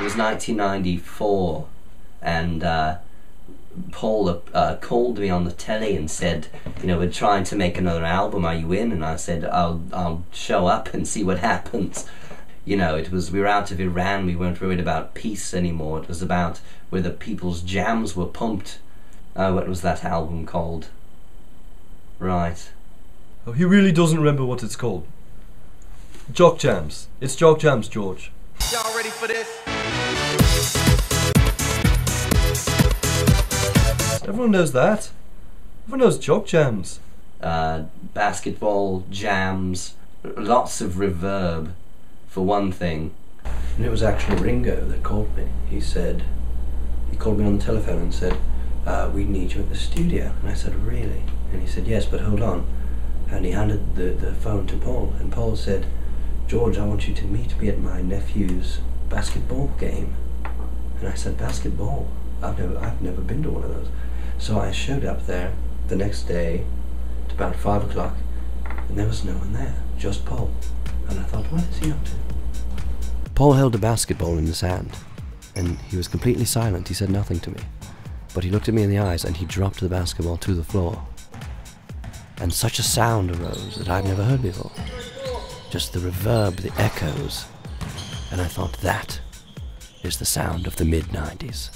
It was 1994, and Paul called me on the telly and said, you know, we're trying to make another album, are you in? And I said, I'll show up and see what happens. You know, we were out of Iran, we weren't worried about peace anymore, it was about whether people's jams were pumped. What was that album called? Right. Oh, he really doesn't remember what it's called. Jock Jams. It's Jock Jams, George. Y'all ready for this? Everyone knows that. Everyone knows Jock Jams. Basketball, jams, lots of reverb, for one thing. And it was actually Ringo that called me. He called me on the telephone and said, we need you at the studio. And I said, really? And he said, yes, but hold on. And he handed the phone to Paul, and Paul said, George, I want you to meet me at my nephew's basketball game. And I said, basketball? I've never been to one of those. So I showed up there the next day at about 5 o'clock, and there was no one there, just Paul. And I thought, what is he up to? Paul held a basketball in his hand, and he was completely silent. He said nothing to me. But he looked at me in the eyes, and he dropped the basketball to the floor. And such a sound arose that I've never heard before. Just the reverb, the echoes. And I thought, that is the sound of the mid-90s.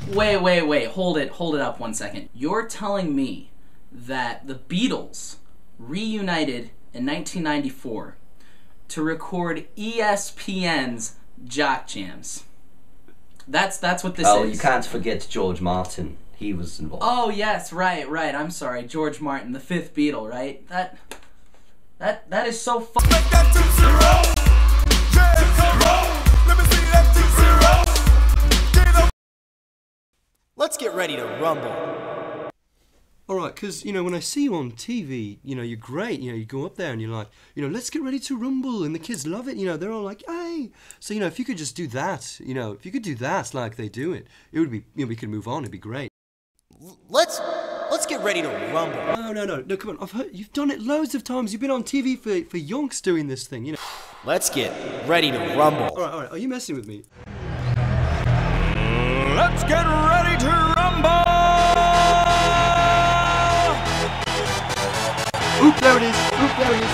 Wait, hold it up 1 second. You're telling me that the Beatles reunited in 1994 to record ESPN's Jock Jams. That's what this is. Oh, you can't forget George Martin. He was involved. Oh yes, right. I'm sorry, George Martin, the fifth Beatle, right? That is so fun. Let's get ready to rumble. Alright, because, you know, when I see you on TV, you know, you're great. You know, you go up there and you're like, you know, let's get ready to rumble. And the kids love it. You know, they're all like, hey. So, you know, if you could just do that, you know, if you could do that like they do it, it would be, you know, we could move on. It'd be great. Let's get ready to rumble. No, come on. I've heard, you've done it loads of times. You've been on TV for yonks doing this thing, you know. Let's get ready to rumble. Alright, are you messing with me? Let's get ready to rumble! Oop, there it is. Oop, there it is.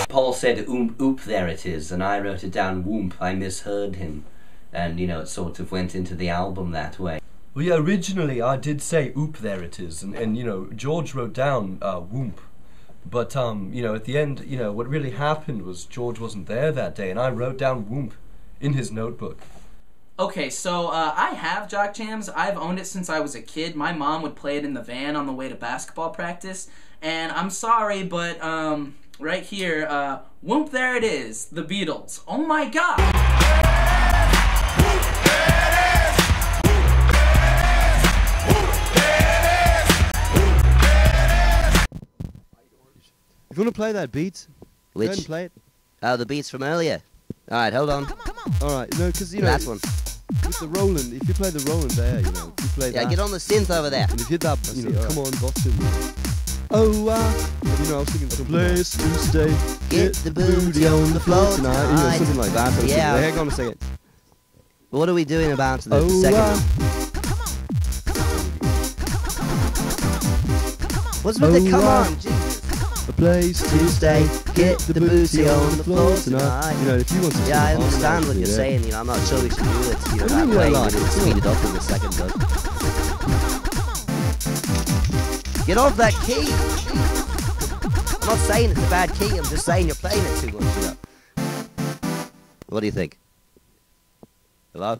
Paul said, oop, there it is, and I wrote it down, whoomp. I misheard him. And, you know, it sort of went into the album that way. Well, yeah, originally I did say, oop, there it is. And you know, George wrote down, whoomp. But, you know, at the end, you know, what really happened was George wasn't there that day, and I wrote down whoomp in his notebook. Okay, so I have Jock Jams. I've owned it since I was a kid. My mom would play it in the van on the way to basketball practice. And I'm sorry, but right here, whoop, there it is, the Beatles. Oh my God! If you want to play that beat, go ahead and play it. Oh, the beats from earlier. Alright, hold on. Alright, no, because, you know, That one. with the Roland, if you play the Roland there, you know, if you play that. Yeah, get on the synth over there. And if you hit that, you know, come on, Boston. Oh, you know, I was thinking some place to stay. Get the booty on the floor tonight. You know, something like that. Yeah. Hang on a second. What are we doing about the second one? What's with the come on? Jesus. A place to stay. Get the booty on the floor tonight. You know, if you want to. Yeah, I understand what you're saying. You know, I'm not sure we should do it. You know, that way. Like it speed it up in the second verse. Get off that key. I'm not saying it's a bad key. I'm just saying you're playing it too much. You know. What do you think? Hello?